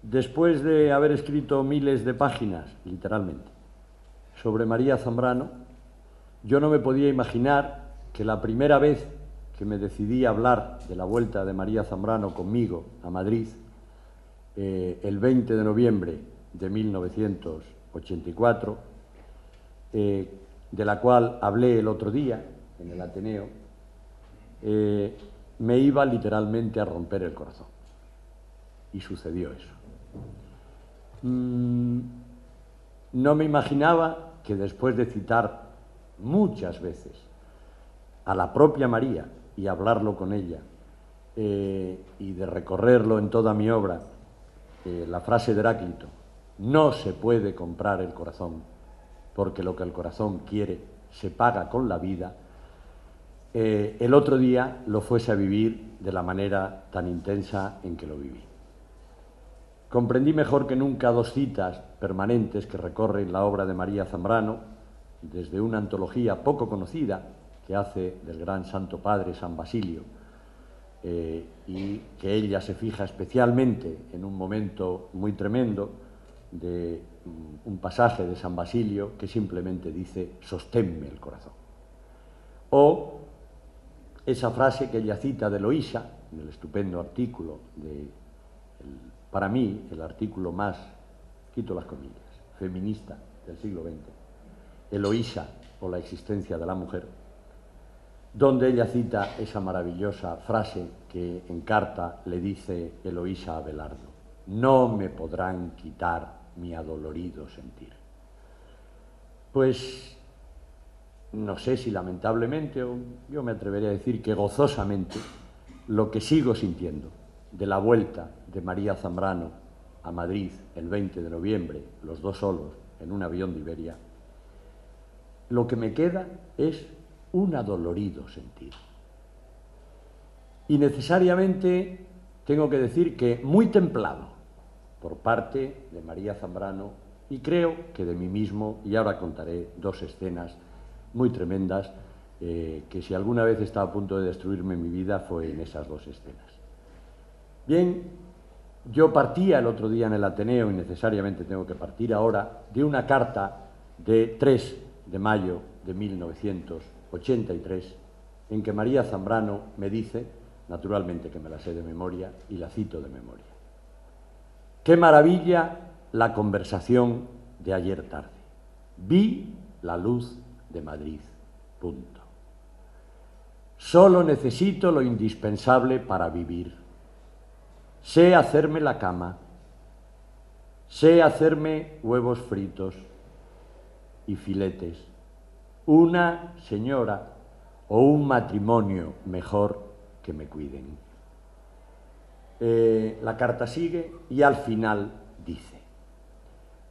Después de haber escrito miles de páginas, literalmente, sobre María Zambrano, yo no me podía imaginar que la primera vez que me decidí a hablar de la vuelta de María Zambrano conmigo a Madrid, el 20 de noviembre de 1984, de la cual hablé el otro día en el Ateneo, me iba literalmente a romper el corazón. Y sucedió eso. No me imaginaba que después de citar muchas veces a la propia María y hablarlo con ella y de recorrerlo en toda mi obra, la frase de Heráclito: no se puede comprar el corazón, porque lo que el corazón quiere se paga con la vida, el otro día lo fuese a vivir de la manera tan intensa en que lo viví. Comprendí mejor que nunca dos citas permanentes que recorren la obra de María Zambrano, desde una antología poco conocida que hace del gran Santo Padre San Basilio, y que ella se fija especialmente en un momento muy tremendo de un pasaje de San Basilio que simplemente dice: sosténme el corazón. O esa frase que ella cita de Eloísa, en el estupendo artículo para mí, el artículo más, quito las comillas, feminista del siglo XX, Eloísa o la existencia de la mujer, donde ella cita esa maravillosa frase que en carta le dice Eloísa a Abelardo: no me podrán quitar mi adolorido sentir. Pues no sé si lamentablemente, o yo me atrevería a decir que gozosamente, lo que sigo sintiendo de la vuelta de María Zambrano a Madrid el 20 de noviembre, los dos solos, en un avión de Iberia, lo que me queda es un adolorido sentir. Y necesariamente tengo que decir que muy templado por parte de María Zambrano, y creo que de mí mismo, y ahora contaré dos escenas muy tremendas que si alguna vez estaba a punto de destruirme mi vida fue en esas dos escenas. Bien, yo partía el otro día en el Ateneo, y necesariamente tengo que partir ahora, de una carta de 3 de mayo de 1983, en que María Zambrano me dice, naturalmente que me la sé de memoria, y la cito de memoria: qué maravilla la conversación de ayer tarde. Vi la luz de Madrid. Punto. Solo necesito lo indispensable para vivir. Sé hacerme la cama, sé hacerme huevos fritos y filetes, una señora o un matrimonio mejor que me cuiden. La carta sigue y al final dice: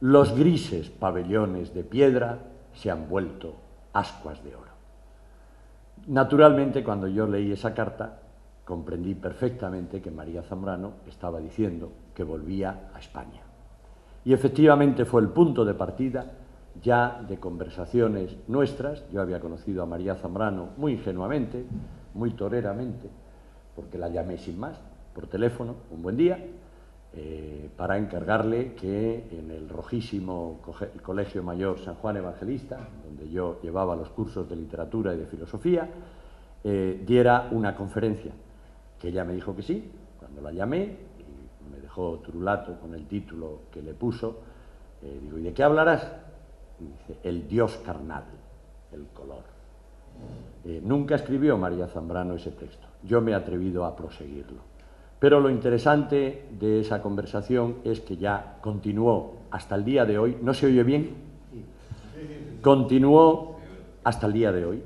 los grises pabellones de piedra se han vuelto ascuas de oro. Naturalmente, cuando yo leí esa carta, comprendí perfectamente que María Zambrano estaba diciendo que volvía a España. Y efectivamente fue el punto de partida ya de conversaciones nuestras. Yo había conocido a María Zambrano muy ingenuamente, muy toreramente, porque la llamé sin más, por teléfono, un buen día, para encargarle que en el rojísimo Colegio Mayor San Juan Evangelista, donde yo llevaba los cursos de literatura y de filosofía, diera una conferencia, que ella me dijo que sí. Cuando la llamé y me dejó turulato con el título que le puso, digo: ¿y de qué hablarás? Y dice: el Dios carnal, el color. Nunca escribió María Zambrano ese texto, yo me he atrevido a proseguirlo. Pero lo interesante de esa conversación es que ya continuó hasta el día de hoy. ¿No se oye bien? Continuó hasta el día de hoy.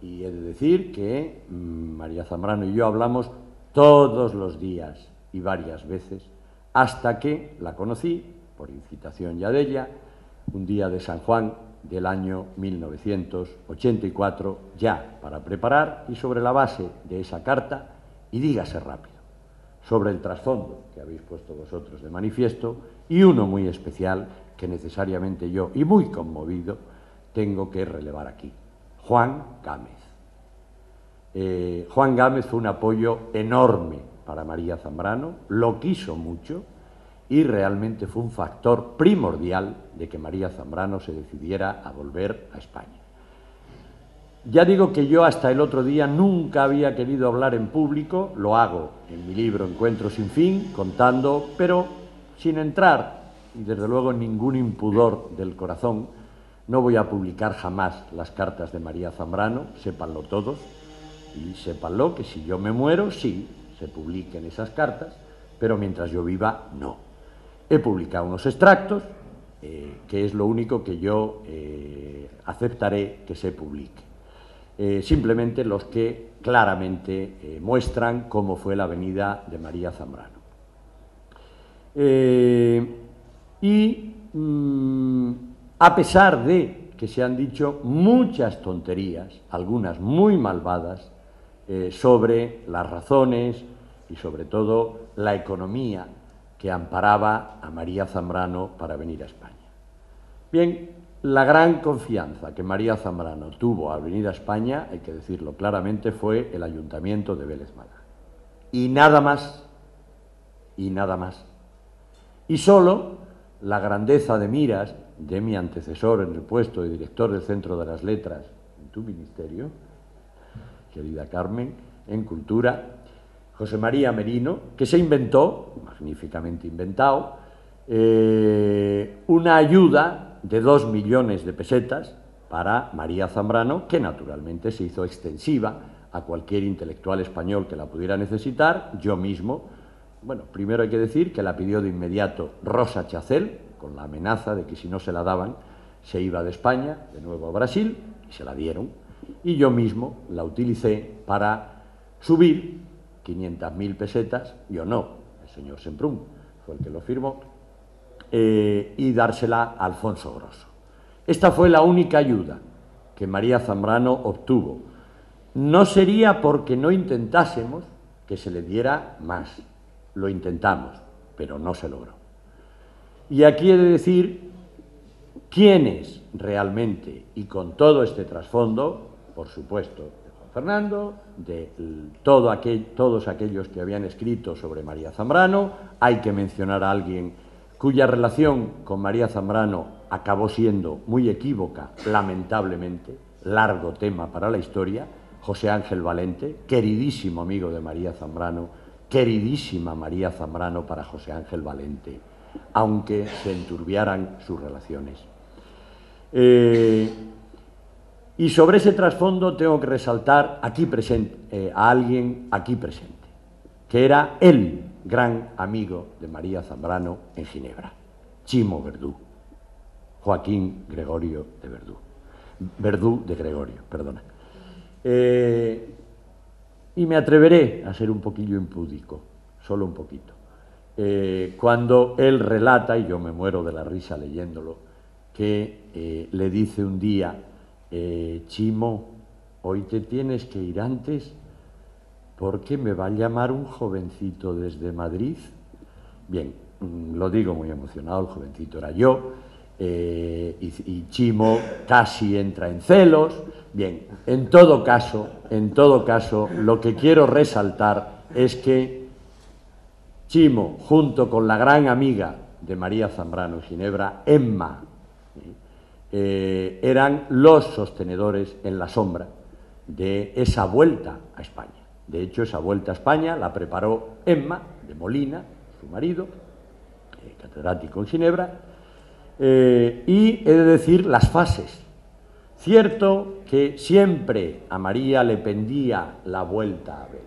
Y he de decir que María Zambrano y yo hablamos todos los días y varias veces, hasta que la conocí, por incitación ya de ella, un día de San Juan del año 1984, ya para preparar y sobre la base de esa carta, y dígase rápido, sobre el trasfondo que habéis puesto vosotros de manifiesto, y uno muy especial que necesariamente yo, y muy conmovido, tengo que relevar aquí. Juan Gámez. Juan Gámez fue un apoyo enorme para María Zambrano, lo quiso mucho y realmente fue un factor primordial de que María Zambrano se decidiera a volver a España. Ya digo que yo hasta el otro día nunca había querido hablar en público, lo hago en mi libro Encuentro sin fin, contando, pero sin entrar, y desde luego en ningún impudor del corazón, no voy a publicar jamás las cartas de María Zambrano, sépanlo todos, y sépanlo que si yo me muero, sí, se publiquen esas cartas, pero mientras yo viva, no. He publicado unos extractos, que es lo único que yo aceptaré que se publique. Simplemente los que claramente muestran cómo fue la venida de María Zambrano. A pesar de que se han dicho muchas tonterías, algunas muy malvadas, sobre las razones y sobre todo la economía que amparaba a María Zambrano para venir a España. Bien, la gran confianza que María Zambrano tuvo al venir a España, hay que decirlo claramente, fue el Ayuntamiento de Vélez Málaga. Y nada más, y nada más. Y solo la grandeza de miras de mi antecesor en el puesto de director del Centro de las Letras en tu ministerio, querida Carmen, en Cultura, José María Merino, que se inventó, magníficamente inventado, una ayuda de 2 millones de pesetas para María Zambrano, que naturalmente se hizo extensiva a cualquier intelectual español que la pudiera necesitar. Yo mismo, bueno, primero hay que decir que la pidió de inmediato Rosa Chacel, con la amenaza de que si no se la daban, se iba de España, de nuevo a Brasil, y se la dieron. Y yo mismo la utilicé para subir 500.000 pesetas, yo no, el señor Semprún fue el que lo firmó, y dársela a Alfonso Grosso. Esta fue la única ayuda que María Zambrano obtuvo. No sería porque no intentásemos que se le diera más. Lo intentamos, pero no se logró. Y aquí he de decir quiénes realmente, y con todo este trasfondo, por supuesto, de Juan Fernando, de todos aquellos que habían escrito sobre María Zambrano. Hay que mencionar a alguien cuya relación con María Zambrano acabó siendo muy equívoca, lamentablemente, largo tema para la historia, José Ángel Valente, queridísimo amigo de María Zambrano, queridísima María Zambrano para José Ángel Valente, aunque se enturbiaran sus relaciones. Y sobre ese trasfondo tengo que resaltar aquí presente, a alguien aquí presente, que era el gran amigo de María Zambrano en Ginebra, Chimo Verdú, Joaquín Gregorio de Verdú. Verdú de Gregorio, perdona. Y me atreveré a ser un poquillo impúdico, solo un poquito. Cuando él relata, y yo me muero de la risa leyéndolo, que le dice un día, Chimo, hoy te tienes que ir antes porque me va a llamar un jovencito desde Madrid. Bien, lo digo muy emocionado, el jovencito era yo, y Chimo casi entra en celos. Bien, en todo caso, lo que quiero resaltar es que Chimo, junto con la gran amiga de María Zambrano en Ginebra, Emma, eran los sostenedores en la sombra de esa vuelta a España. De hecho, esa vuelta a España la preparó Emma de Molina, su marido, catedrático en Ginebra, y he de decir las fases. Cierto que siempre a María le pendía la vuelta a Vélez,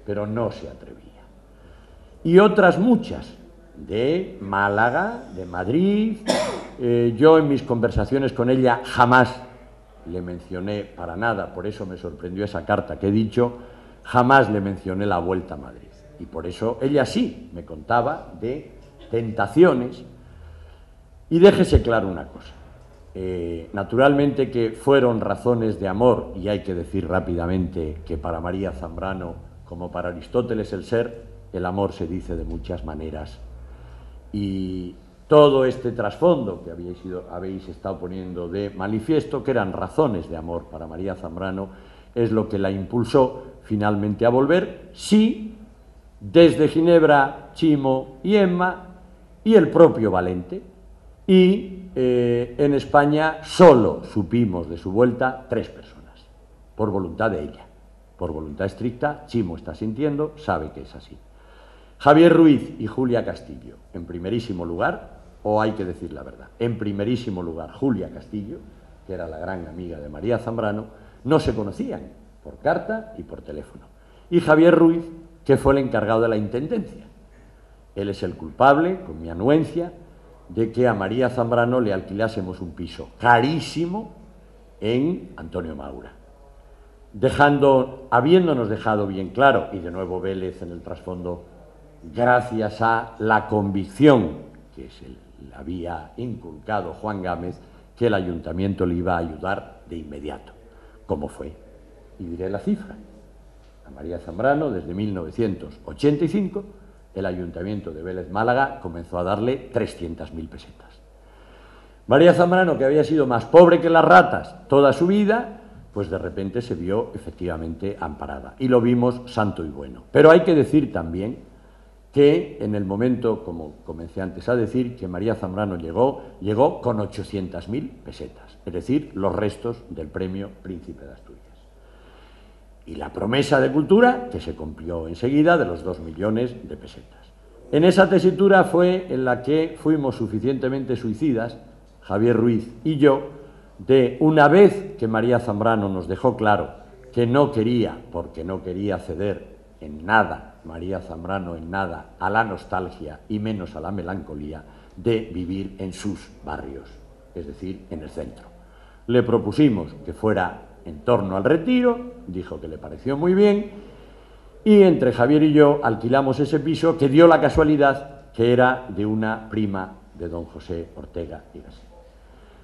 pero no se atrevía. Y otras muchas, de Málaga, de Madrid. Yo en mis conversaciones con ella jamás le mencioné para nada, por eso me sorprendió esa carta que he dicho, jamás le mencioné la vuelta a Madrid. Y por eso ella sí me contaba de tentaciones. Y déjese claro una cosa, naturalmente que fueron razones de amor, y hay que decir rápidamente que para María Zambrano, como para Aristóteles el ser, el amor se dice de muchas maneras. Y todo este trasfondo que habéis estado poniendo de manifiesto, que eran razones de amor para María Zambrano, es lo que la impulsó finalmente a volver, sí, desde Ginebra, Chimo y Emma y el propio Valente. Y en España solo supimos de su vuelta 3 personas, por voluntad de ella, por voluntad estricta. Chimo está sintiendo, sabe que es así. Javier Ruiz y Julia Castillo, en primerísimo lugar, o hay que decir la verdad, en primerísimo lugar Julia Castillo, que era la gran amiga de María Zambrano, no se conocían por carta y por teléfono. Y Javier Ruiz, que fue el encargado de la intendencia. Él es el culpable, con mi anuencia, de que a María Zambrano le alquilásemos un piso carísimo en Antonio Maura, habiéndonos dejado bien claro, y de nuevo Vélez en el trasfondo, gracias a la convicción que se le había inculcado Juan Gámez, que el ayuntamiento le iba a ayudar de inmediato, como fue. Y diré la cifra. A María Zambrano, desde 1985, el ayuntamiento de Vélez Málaga comenzó a darle 300.000 pesetas. María Zambrano, que había sido más pobre que las ratas toda su vida, pues de repente se vio efectivamente amparada. Y lo vimos santo y bueno. Pero hay que decir también que en el momento, como comencé antes a decir, que María Zambrano llegó con 800.000 pesetas, es decir, los restos del premio Príncipe de Asturias. Y la promesa de cultura, que se cumplió enseguida, de los 2 millones de pesetas. En esa tesitura fue en la que fuimos suficientemente suicidas, Javier Ruiz y yo, de una vez que María Zambrano nos dejó claro que no quería, porque no quería ceder en nada, María Zambrano en nada, a la nostalgia y menos a la melancolía de vivir en sus barrios, es decir, en el centro. Le propusimos que fuera en torno al Retiro, dijo que le pareció muy bien, y entre Javier y yo alquilamos ese piso, que dio la casualidad que era de una prima de don José Ortega y Gasset.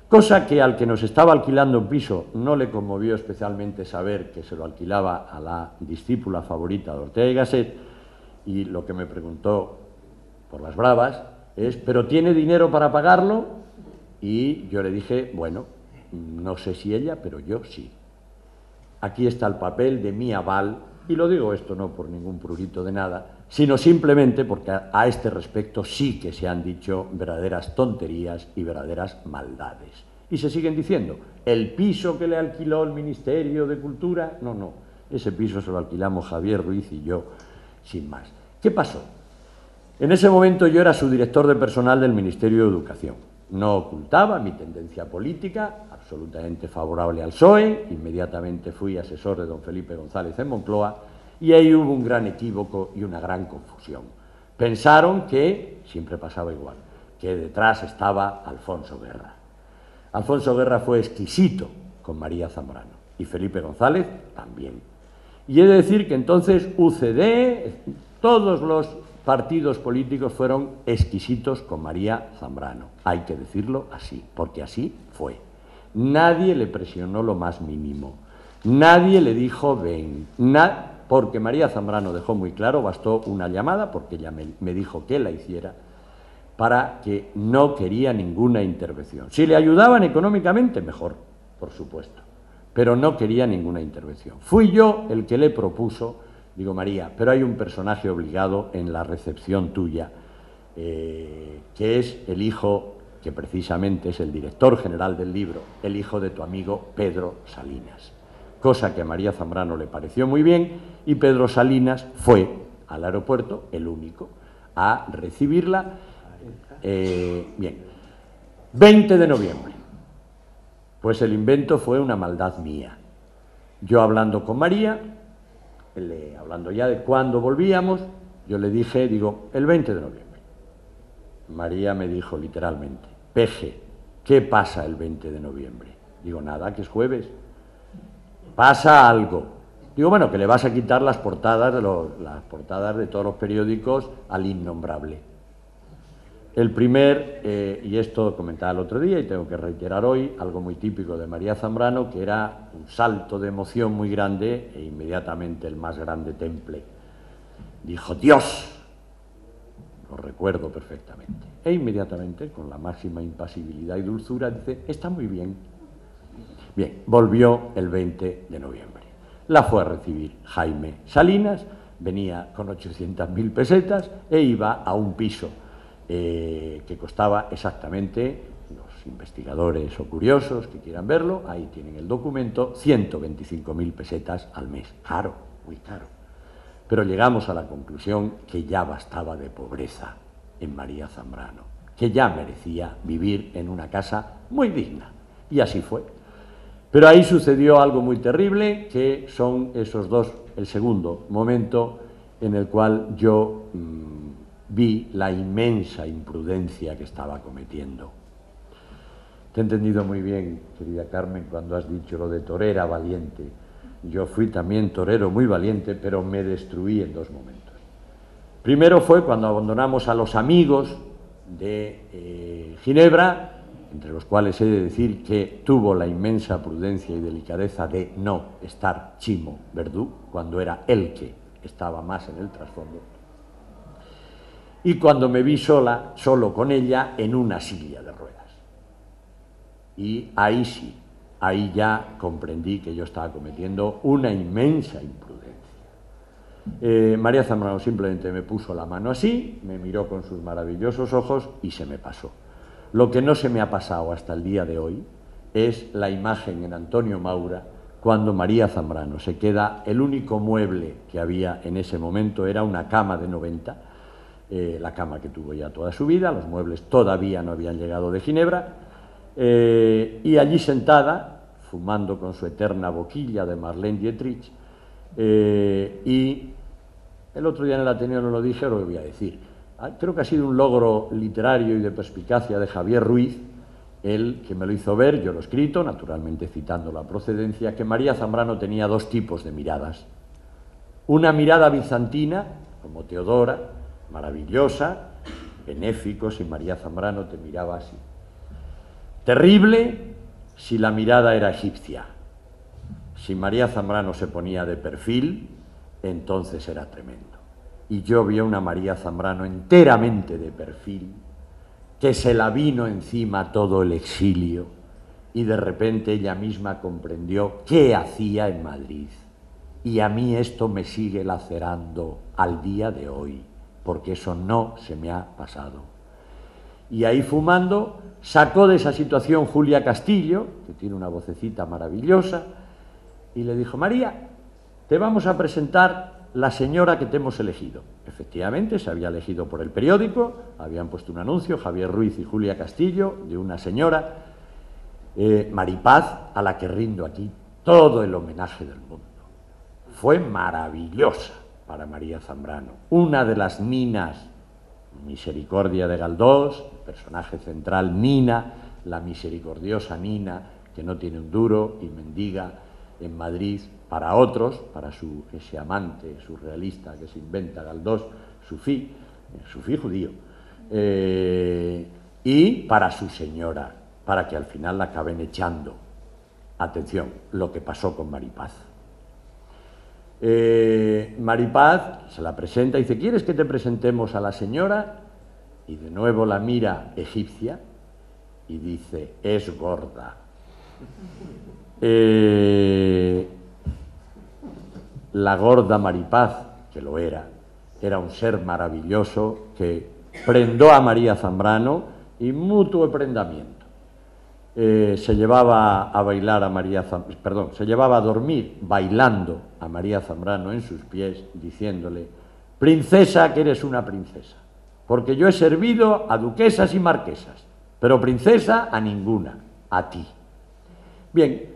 Cosa que al que nos estaba alquilando un piso no le conmovió especialmente saber que se lo alquilaba a la discípula favorita de Ortega y Gasset, y lo que me preguntó por las bravas es: ¿pero tiene dinero para pagarlo? Y yo le dije, bueno, no sé si ella, pero yo sí. Aquí está el papel de mi aval, y lo digo esto no por ningún prurito de nada, sino simplemente porque a este respecto sí que se han dicho verdaderas tonterías y verdaderas maldades. Y se siguen diciendo, el piso que le alquiló el Ministerio de Cultura, no, ese piso se lo alquilamos Javier Ruiz y yo, sin más. ¿Qué pasó? En ese momento yo era subdirector de personal del Ministerio de Educación. No ocultaba mi tendencia política, absolutamente favorable al PSOE, inmediatamente fui asesor de don Felipe González en Moncloa, y ahí hubo un gran equívoco y una gran confusión. Pensaron que, siempre pasaba igual, que detrás estaba Alfonso Guerra. Alfonso Guerra fue exquisito con María Zambrano, y Felipe González también. Y he de decir que entonces UCD, todos los partidos políticos fueron exquisitos con María Zambrano. Hay que decirlo así, porque así fue. Nadie le presionó lo más mínimo. Nadie le dijo ven. Porque María Zambrano dejó muy claro, bastó una llamada, porque ella me dijo que la hiciera, para que no quería ninguna intervención. Si le ayudaban económicamente, mejor, por supuesto, pero no quería ninguna intervención. Fui yo el que le propuso. Digo, María, pero hay un personaje obligado en la recepción tuya, que es el hijo, que precisamente es el director general del libro, el hijo de tu amigo Pedro Salinas. Cosa que a María Zambrano le pareció muy bien, y Pedro Salinas fue al aeropuerto, el único, a recibirla. Bien, 20 de noviembre. Pues el invento fue una maldad mía. Yo hablando con María, hablando ya de cuándo volvíamos, yo le dije, digo, el 20 de noviembre. María me dijo literalmente, Peje, ¿qué pasa el 20 de noviembre? Digo, nada, que es jueves. Pasa algo. Digo, bueno, que le vas a quitar las portadas de todos los periódicos al innombrable. El primer, y esto comentaba el otro día y tengo que reiterar hoy, algo muy típico de María Zambrano, que era un salto de emoción muy grande e inmediatamente el más grande temple. Dijo, Dios, lo recuerdo perfectamente. E inmediatamente, con la máxima impasibilidad y dulzura, dice: está muy bien. Bien, volvió el 20 de noviembre. La fue a recibir Jaime Salinas, venía con 800.000 pesetas e iba a un piso que costaba exactamente, los investigadores o curiosos que quieran verlo, ahí tienen el documento, 125.000 pesetas al mes. Caro, muy caro. Pero llegamos a la conclusión que ya bastaba de pobreza en María Zambrano, que ya merecía vivir en una casa muy digna. Y así fue. Pero ahí sucedió algo muy terrible, que son esos dos, el segundo momento en el cual yo vi la inmensa imprudencia que estaba cometiendo. Te he entendido muy bien, querida Carmen, cuando has dicho lo de torera valiente. Yo fui también torero muy valiente, pero me destruí en dos momentos. Primero fue cuando abandonamos a los amigos de Ginebra, entre los cuales he de decir que tuvo la inmensa prudencia y delicadeza de no estar Chimo Verdú, cuando era él que estaba más en el trasfondo. Y cuando me vi solo con ella en una silla de ruedas. Y ahí sí, ahí ya comprendí que yo estaba cometiendo una inmensa imprudencia. María Zambrano simplemente me puso la mano así, me miró con sus maravillosos ojos y se me pasó. Lo que no se me ha pasado hasta el día de hoy es la imagen en Antonio Maura cuando María Zambrano se queda, el único mueble que había en ese momento era una cama de 90, la cama que tuvo ya toda su vida, los muebles todavía no habían llegado de Ginebra, y allí sentada, fumando con su eterna boquilla de Marlene Dietrich, y el otro día en el Ateneo no lo dije, ahora lo voy a decir. Creo que ha sido un logro literario y de perspicacia de Javier Ruiz, él que me lo hizo ver, yo lo he escrito, naturalmente citando la procedencia, que María Zambrano tenía dos tipos de miradas. Una mirada bizantina, como Teodora, maravillosa, benéfico, si María Zambrano te miraba así. Terrible si la mirada era egipcia. Si María Zambrano se ponía de perfil, entonces era tremendo. Y yo vi a una María Zambrano enteramente de perfil, que se la vino encima todo el exilio, y de repente ella misma comprendió qué hacía en Madrid. Y a mí esto me sigue lacerando al día de hoy, porque eso no se me ha pasado. Y ahí fumando, sacó de esa situación Julia Castillo, que tiene una vocecita maravillosa, y le dijo: María, te vamos a presentar la señora que te hemos elegido. Efectivamente, se había elegido por el periódico, habían puesto un anuncio, Javier Ruiz y Julia Castillo, de una señora, Maripaz, a la que rindo aquí todo el homenaje del mundo. Fue maravillosa para María Zambrano, una de las Ninas, Misericordia de Galdós, el personaje central Nina, la misericordiosa Nina, que no tiene un duro y mendiga en Madrid para otros, para ese amante surrealista que se inventa Galdós, Sufí judío, y para su señora, para que al final la acaben echando. Atención, lo que pasó con Maripaz. Maripaz se la presenta y dice: ¿quieres que te presentemos a la señora? Y de nuevo la mira egipcia y dice: es gorda. La gorda Maripaz, que lo era un ser maravilloso que prendó a María Zambrano y mutuo prendamiento. Se llevaba a bailar a María Zambrano, perdón, se llevaba a dormir bailando a María Zambrano en sus pies, diciéndole: princesa, que eres una princesa, porque yo he servido a duquesas y marquesas, pero princesa a ninguna, a ti. Bien,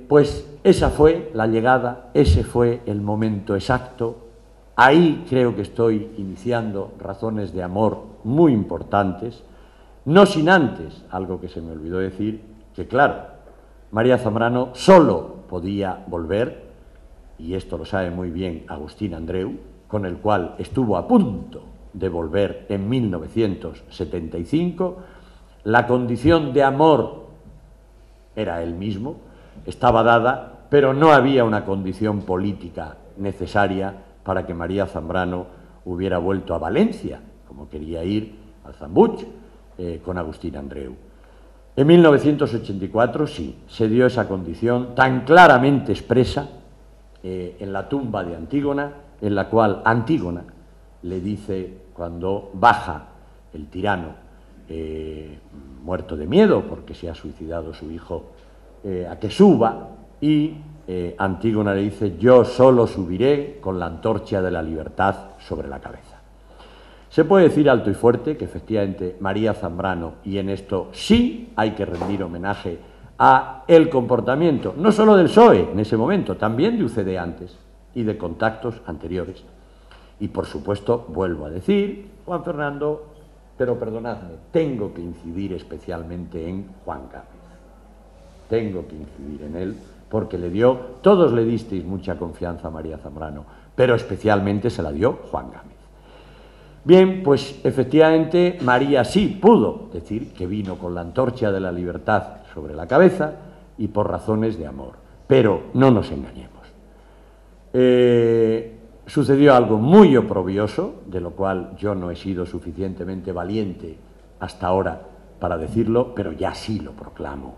pues esa fue la llegada, ese fue el momento exacto. Ahí creo que estoy iniciando razones de amor muy importantes, no sin antes, algo que se me olvidó decir, que claro, María Zambrano solo podía volver, y esto lo sabe muy bien Agustín Andreu, con el cual estuvo a punto de volver en 1975, la condición de amor era él mismo, estaba dada, pero no había una condición política necesaria para que María Zambrano hubiera vuelto a Valencia, como quería ir al Zambuch con Agustín Andreu. En 1984 sí, se dio esa condición tan claramente expresa en la tumba de Antígona, en la cual Antígona le dice, cuando baja el tirano, muerto de miedo porque se ha suicidado su hijo, a que suba, y Antígona le dice: yo solo subiré con la antorcha de la libertad sobre la cabeza. Se puede decir alto y fuerte que efectivamente María Zambrano, y en esto sí hay que rendir homenaje a el comportamiento, no solo del PSOE en ese momento, también de UCD antes y de contactos anteriores. Y por supuesto, vuelvo a decir, Juan Fernando, pero perdonadme, tengo que incidir especialmente en Juan Gámez. Tengo que incidir en él porque todos le disteis mucha confianza a María Zambrano, pero especialmente se la dio Juan Gámez. Bien, pues efectivamente María sí pudo decir que vino con la antorcha de la libertad sobre la cabeza y por razones de amor, pero no nos engañemos. Sucedió algo muy oprobioso, de lo cual yo no he sido suficientemente valiente hasta ahora para decirlo, pero ya sí lo proclamo.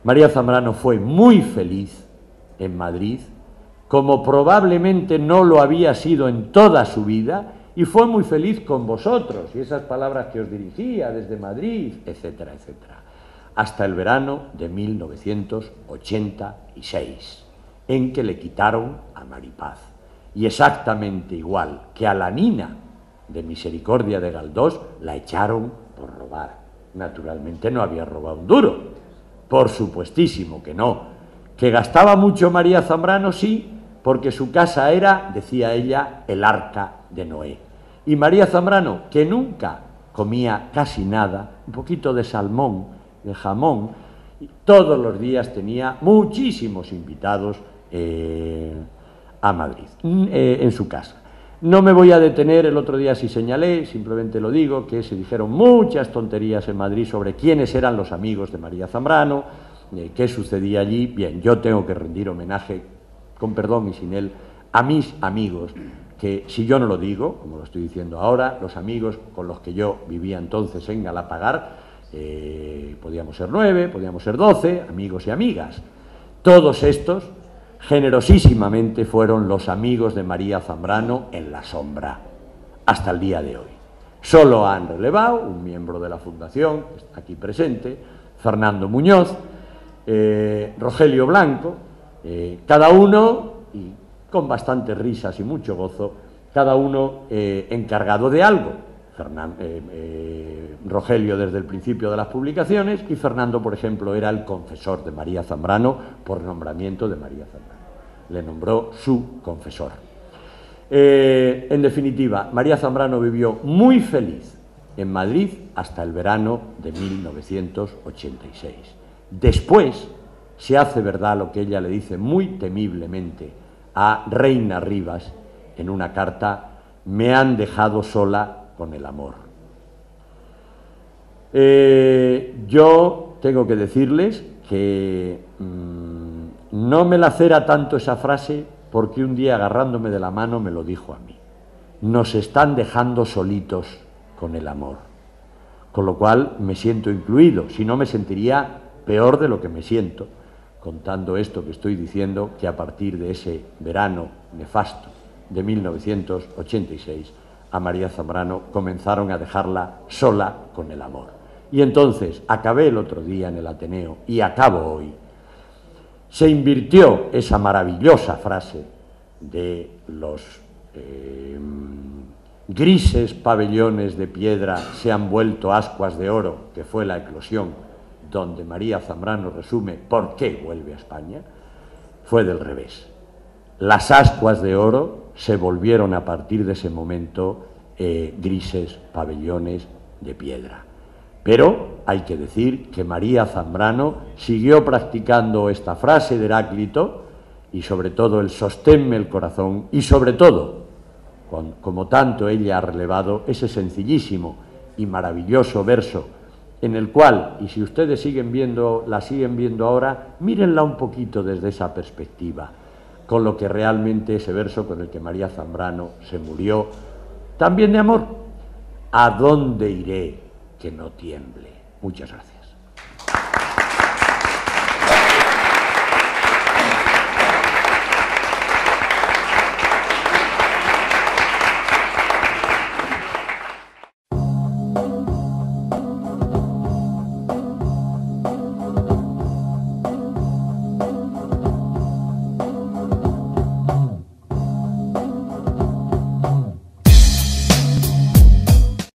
María Zambrano fue muy feliz en Madrid, como probablemente no lo había sido en toda su vida, y fue muy feliz con vosotros, y esas palabras que os dirigía desde Madrid, etcétera, etcétera, hasta el verano de 1986, en que le quitaron a Maripaz. Y exactamente igual que a la Nina de Misericordia de Galdós, la echaron por robar. Naturalmente no había robado un duro, por supuestísimo que no. Que gastaba mucho María Zambrano, sí, porque su casa era, decía ella, el arca de Noé. Y María Zambrano, que nunca comía casi nada, un poquito de salmón, de jamón, todos los días tenía muchísimos invitados a Madrid, en su casa. No me voy a detener, el otro día sí señalé, simplemente lo digo, que se dijeron muchas tonterías en Madrid sobre quiénes eran los amigos de María Zambrano, qué sucedía allí. Bien, yo tengo que rendir homenaje, con perdón y sin él, a mis amigos, que si yo no lo digo, como lo estoy diciendo ahora, los amigos con los que yo vivía entonces en Galapagar, podíamos ser 9, podíamos ser 12, amigos y amigas. Todos estos generosísimamente fueron los amigos de María Zambrano en la sombra, hasta el día de hoy. Solo han relevado un miembro de la Fundación, que está aquí presente, Fernando Muñoz, Rogelio Blanco, cada uno, y con bastantes risas y mucho gozo, cada uno encargado de algo. Rogelio desde el principio de las publicaciones, y Fernando, por ejemplo, era el confesor de María Zambrano por nombramiento de María Zambrano. Le nombró su confesor. En definitiva, María Zambrano vivió muy feliz en Madrid hasta el verano de 1986. Después se hace verdad lo que ella le dice muy temiblemente a Reina Rivas en una carta: me han dejado sola con el amor. Yo tengo que decirles que no me lacera tanto esa frase, porque un día, agarrándome de la mano, me lo dijo a mí: nos están dejando solitos con el amor. Con lo cual me siento incluido, si no me sentiría peor de lo que me siento, contando esto que estoy diciendo, que a partir de ese verano nefasto de 1986, a María Zambrano comenzaron a dejarla sola con el amor. Y entonces acabé el otro día en el Ateneo y acabo hoy. Se invirtió esa maravillosa frase de los grises pabellones de piedra se han vuelto ascuas de oro, que fue la eclosión donde María Zambrano resume por qué vuelve a España. Fue del revés. Las ascuas de oro se volvieron a partir de ese momento grises pabellones de piedra. Pero hay que decir que María Zambrano siguió practicando esta frase de Heráclito, y sobre todo el sosténme el corazón, y sobre todo, como tanto ella ha relevado, ese sencillísimo y maravilloso verso en el cual, y si ustedes la siguen viendo ahora, mírenla un poquito desde esa perspectiva, con lo que realmente ese verso con el que María Zambrano se murió también de amor. ¿A dónde iré que no tiemble? Muchas gracias.